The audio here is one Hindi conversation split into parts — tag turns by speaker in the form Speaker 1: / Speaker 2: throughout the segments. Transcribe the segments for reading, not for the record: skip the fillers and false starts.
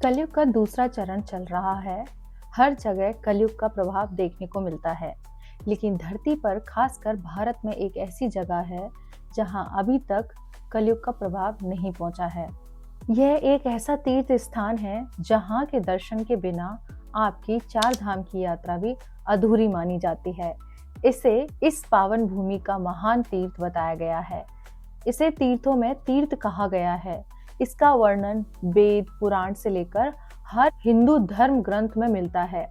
Speaker 1: कलयुग का दूसरा चरण चल रहा है। हर जगह कलयुग का प्रभाव देखने को मिलता है, लेकिन धरती पर खासकर भारत में एक ऐसी जगह है जहां अभी तक कलयुग का प्रभाव नहीं पहुंचा है। यह एक ऐसा तीर्थ स्थान है जहां के दर्शन के बिना आपकी चार धाम की यात्रा भी अधूरी मानी जाती है। इसे इस पावन भूमि का महान तीर्थ बताया गया है। इसे तीर्थों में तीर्थ कहा गया है। इसका वर्णन वेद पुराण से लेकर हर हिंदू धर्म ग्रंथ में मिलता है।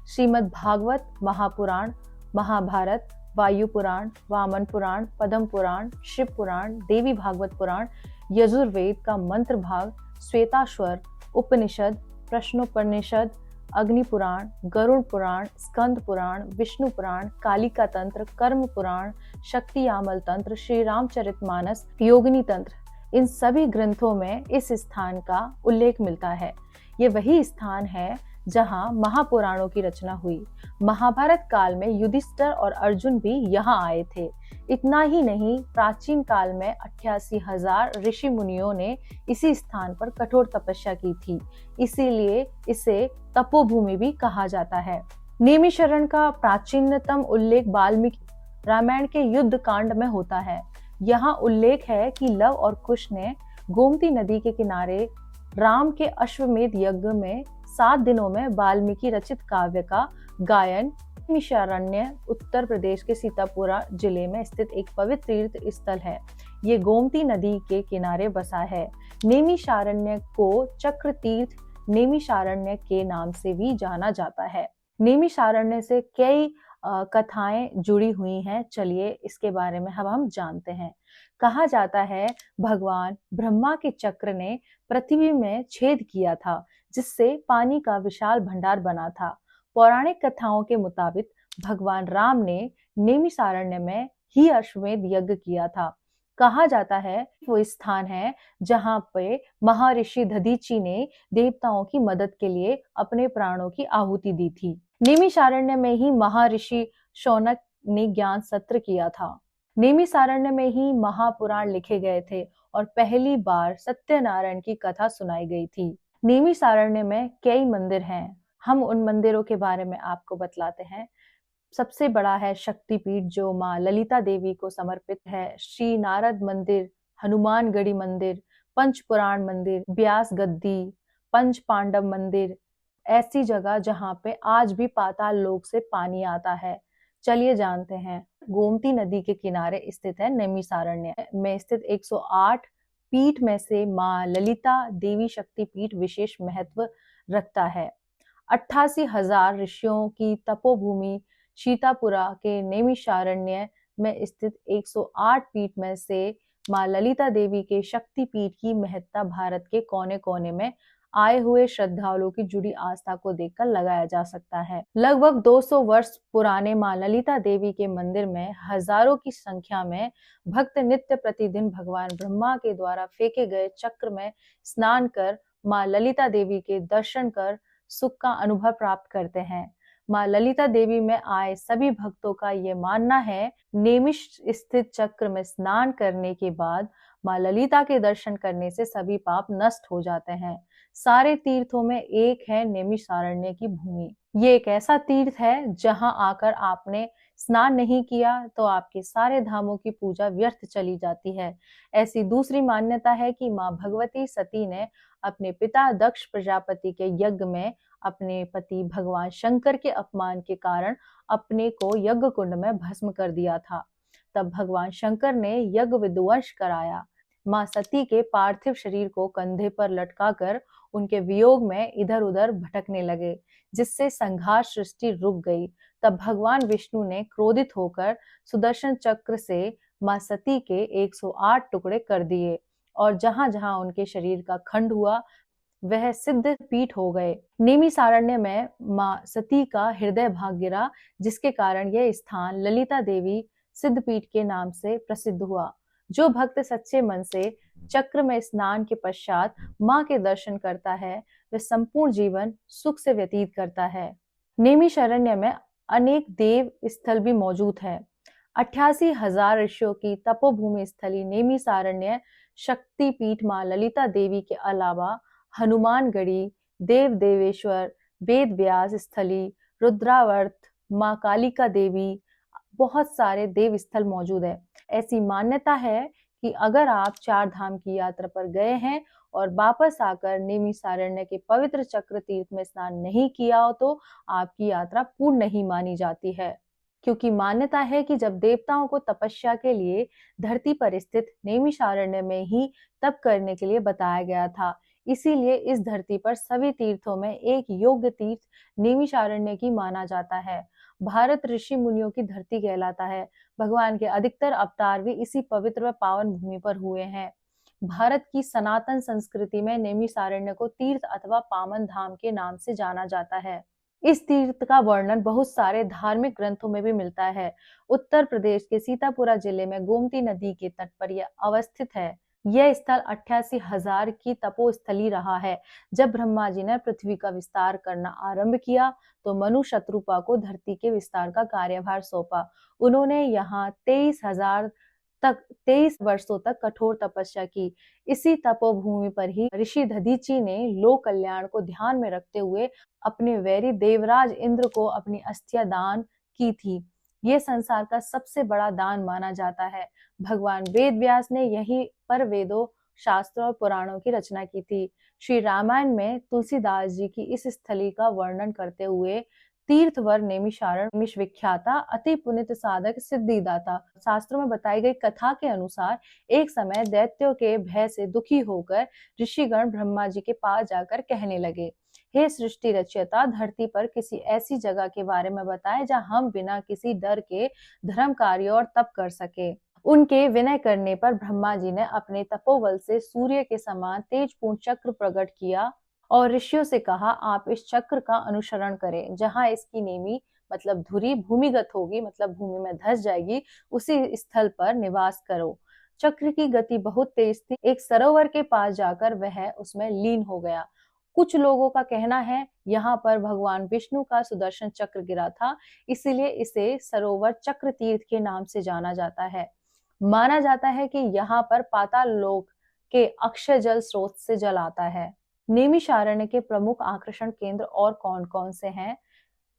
Speaker 1: श्रीमद् भागवत, महापुराण, महाभारत, वायु पुराण, वामन पुराण, पद्म पुराण, शिव पुराण, देवी भागवत पुराण, यजुर्वेद का मंत्र भाग, श्वेताश्वर उपनिषद, प्रश्नोपनिषद, अग्नि पुराण, गरुड़ पुराण, स्कंद पुराण, विष्णु पुराण, कालिका तंत्र, कर्म पुराण, शक्ति यामल तंत्र, श्री रामचरितमानस, योगिनी तंत्र, इन सभी ग्रंथों में इस स्थान का उल्लेख मिलता है। ये वही स्थान है जहां महापुराणों की रचना हुई। महाभारत काल में युधिष्ठिर और अर्जुन भी यहाँ आए थे। इतना ही नहीं, प्राचीन काल में 88,000 ऋषि मुनियों ने इसी स्थान पर कठोर तपस्या की थी, इसीलिए इसे तपोभूमि भी कहा जाता है। नैमिषारण्य का प्राचीनतम उल्लेख वाल्मीकि रामायण के युद्ध कांड में होता है। यहाँ उल्लेख है कि लव और कुश ने गोमती नदी के किनारे राम के अश्वमेध यज्ञ में 7 दिनों में वाल्मीकि रचित काव्य का गायन। नैमिषारण्य उत्तर प्रदेश के सीतापुरा जिले में स्थित एक पवित्र तीर्थ स्थल है। ये गोमती नदी के किनारे बसा है। नैमिषारण्य को चक्र तीर्थ नैमिषारण्य के नाम से भी जाना जाता है। नैमिषारण्य से कई कथाएं जुड़ी हुई हैं। चलिए इसके बारे में हम जानते हैं। कहा जाता है भगवान ब्रह्मा के चक्र ने पृथ्वी में छेद किया था, जिससे पानी का विशाल भंडार बना था। पौराणिक कथाओं के मुताबिक भगवान राम ने नैमिषारण्य में ही अश्वमेध यज्ञ किया था। कहा जाता है वो स्थान है जहां पे महर्षि दधीचि ने देवताओं की मदद के लिए अपने प्राणों की आहुति दी थी। नैमिषारण्य में ही महर्षि शौनक ने ज्ञान सत्र किया था। नैमिषारण्य में ही महापुराण लिखे गए थे और पहली बार सत्यनारायण की कथा सुनाई गई थी। नैमिषारण्य में कई मंदिर हैं। हम उन मंदिरों के बारे में आपको बतलाते हैं। सबसे बड़ा है शक्तिपीठ, जो माँ ललिता देवी को समर्पित है। श्री नारद मंदिर, हनुमानगढ़ी मंदिर, पंचपुराण मंदिर, व्यास गद्दी, पंच पांडव मंदिर, ऐसी जगह जहाँ पे आज भी पाताल लोक से पानी आता है। चलिए जानते हैं। गोमती नदी के किनारे स्थित है नैमिषारण्य में स्थित 108 पीठ में से माँ ललिता देवी शक्ति पीठ विशेष महत्व रखता है। 88,000 ऋषियों की तपोभूमि सीतापुरा के नैमिषारण्य में स्थित 108 पीठ में से माँ ललिता देवी के शक्ति पीठ की महत्ता भारत के कोने कोने में आए हुए श्रद्धालुओं की जुड़ी आस्था को देखकर लगाया जा सकता है। लगभग 200 वर्ष पुराने माँ ललिता देवी के मंदिर में हजारों की संख्या में भक्त नित्य प्रतिदिन भगवान ब्रह्मा के द्वारा फेंके गए चक्र में स्नान कर माँ ललिता देवी के दर्शन कर सुख का अनुभव प्राप्त करते हैं। माँ ललिता देवी में आए सभी भक्तों का ये मानना है, नैमिष स्थित चक्र में स्नान करने के बाद माँ ललिता के दर्शन करने से सभी पाप नष्ट हो जाते हैं। सारे तीर्थों में एक है नैमिषारण्य की भूमि। ये एक ऐसा तीर्थ है जहां आकर आपने स्नान नहीं किया तो आपके सारे धामों की पूजा व्यर्थ चली जाती है। ऐसी दूसरी मान्यता है कि माँ भगवती सती ने अपने पिता दक्ष प्रजापति के यज्ञ में अपने पति भगवान शंकर के अपमान के कारण अपने को यज्ञ कुंड में भस्म कर दिया था। तब भगवान शंकर ने यज्ञ विध्वंस कराया। माँ सती के पार्थिव शरीर को कंधे पर लटकाकर उनके वियोग में इधर उधर भटकने लगे, जिससे संघार सृष्टि रुक गई। तब भगवान विष्णु ने क्रोधित होकर सुदर्शन चक्र से माँ सती के 108 टुकड़े कर दिए और जहां जहां उनके शरीर का खंड हुआ वह सिद्ध पीठ हो गए। नैमिषारण्य में माँ सती का हृदय भाग गिरा, जिसके कारण यह स्थान ललिता देवी सिद्ध पीठ के नाम से प्रसिद्ध हुआ। जो भक्त सच्चे मन से चक्र में स्नान के पश्चात माँ के दर्शन करता है, वह संपूर्ण जीवन सुख से व्यतीत करता है। नैमिषारण्य में अनेक देव स्थल भी मौजूद है। 88,000 ऋषियों की तपोभूमि स्थली नैमिषारण्य शक्तिपीठ माँ ललिता देवी के अलावा हनुमानगढ़ी, देव देवेश्वर, वेद व्यास स्थली, रुद्रावर्त, माँ कालिका देवी, बहुत सारे देव स्थल मौजूद है। ऐसी मान्यता है कि अगर आप चार धाम की यात्रा पर गए हैं और वापस आकर नेमिषारण्य के पवित्र चक्र तीर्थ में स्नान नहीं किया हो तो आपकी यात्रा पूर्ण नहीं मानी जाती है। क्योंकि मान्यता है कि जब देवताओं को तपस्या के लिए धरती पर स्थित नेमिषारण्य में ही तप करने के लिए बताया गया था, इसीलिए इस धरती पर सभी तीर्थों में एक योग्य तीर्थ नेमिषारण्य की माना जाता है। भारत ऋषि मुनियों की धरती कहलाता है। भगवान के अधिकतर अवतार भी इसी पवित्र व पावन भूमि पर हुए हैं। भारत की सनातन संस्कृति में नेमिषारण्य को तीर्थ अथवा पावन धाम के नाम से जाना जाता है। इस तीर्थ का वर्णन बहुत सारे धार्मिक ग्रंथों में भी मिलता है। उत्तर प्रदेश के सीतापुरा जिले में गोमती नदी के तट पर यह अवस्थित है। यह स्थल 88,000 की तपोस्थली रहा है। जब ब्रह्मा जी ने पृथ्वी का विस्तार करना आरंभ किया तो मनु शत्रुपा को धरती के विस्तार का कार्यभार सौंपा। उन्होंने यहाँ 23 वर्षों तक कठोर तपस्या की। इसी तपोभूमि पर ही ऋषि दधीची ने लोक कल्याण को ध्यान में रखते हुए अपने वैरी देवराज इंद्र को अपनी अस्थियां दान की थी। ये संसार का सबसे बड़ा दान माना जाता है। भगवान वेद व्यास ने यहीं पर वेदों, शास्त्रों और पुराणों की रचना की थी। श्री रामायण में तुलसीदास जी की इस स्थली का वर्णन करते हुए तीर्थवर नेमिषारण विख्याता अति पुनित साधक सिद्धिदाता। शास्त्रों में बताई गई कथा के अनुसार एक समय दैत्यों के भय से दुखी होकर ऋषिगण ब्रह्मा जी के पास जाकर कहने लगे, हे सृष्टि रचयिता, धरती पर किसी ऐसी जगह के बारे में बताएं जहां हम बिना किसी डर के धर्म कार्य और तप कर सके। उनके विनय करने पर ब्रह्मा जी ने अपने तपोबल से सूर्य के समान तेजपूर्ण चक्र प्रकट किया और ऋषियों से कहा, आप इस चक्र का अनुसरण करें। जहां इसकी नेमी मतलब धुरी भूमिगत होगी, मतलब भूमि में धस जाएगी, उसी स्थल पर निवास करो। चक्र की गति बहुत तेज थी। एक सरोवर के पास जाकर वह उसमें लीन हो गया। कुछ लोगों का कहना है यहाँ पर भगवान विष्णु का सुदर्शन चक्र गिरा था, इसीलिए इसे सरोवर चक्र तीर्थ के नाम से जाना जाता है। माना जाता है कि यहाँ पर पाताल लोक के अक्षय जल स्रोत से जल आता है। नेमिषारण्य के प्रमुख आकर्षण केंद्र और कौन कौन से हैं,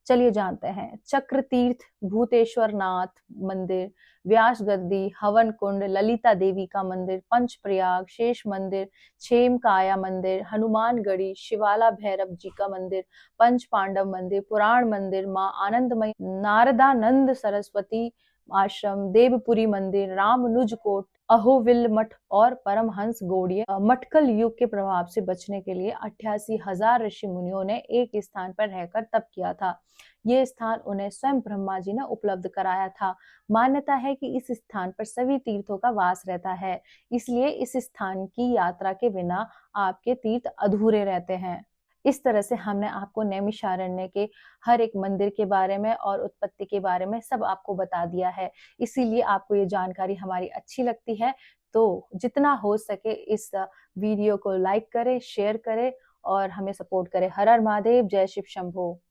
Speaker 1: चलिए जानते हैं। चक्र तीर्थ, भूतेश्वर नाथ मंदिर, व्यास गद्दी, हवन कुंड, ललिता देवी का मंदिर, पंचप्रयाग, शेष मंदिर, क्षेम काया मंदिर, हनुमानगढ़ी, शिवाला भैरव जी का मंदिर, पंच पांडव मंदिर, पुराण मंदिर, माँ आनंदमयी, नारदानंद सरस्वती आश्रम, देवपुरी मंदिर, रामनुज कोट, अहोविल मठ और परमहंस गौड़ीय। मटकल युग के प्रभाव से बचने के लिए 88,000 ऋषि मुनियों ने एक स्थान पर रहकर तप किया था। ये स्थान उन्हें स्वयं ब्रह्मा जी ने उपलब्ध कराया था। मान्यता है कि इस स्थान पर सभी तीर्थों का वास रहता है, इसलिए इस स्थान की यात्रा के बिना आपके तीर्थ अधूरे रहते हैं। इस तरह से हमने आपको नैमिषारण्य के हर एक मंदिर के बारे में और उत्पत्ति के बारे में सब आपको बता दिया है। इसीलिए आपको ये जानकारी हमारी अच्छी लगती है, तो जितना हो सके इस वीडियो को लाइक करें, शेयर करें और हमें सपोर्ट करें। हर हर महादेव, जय शिव शंभो।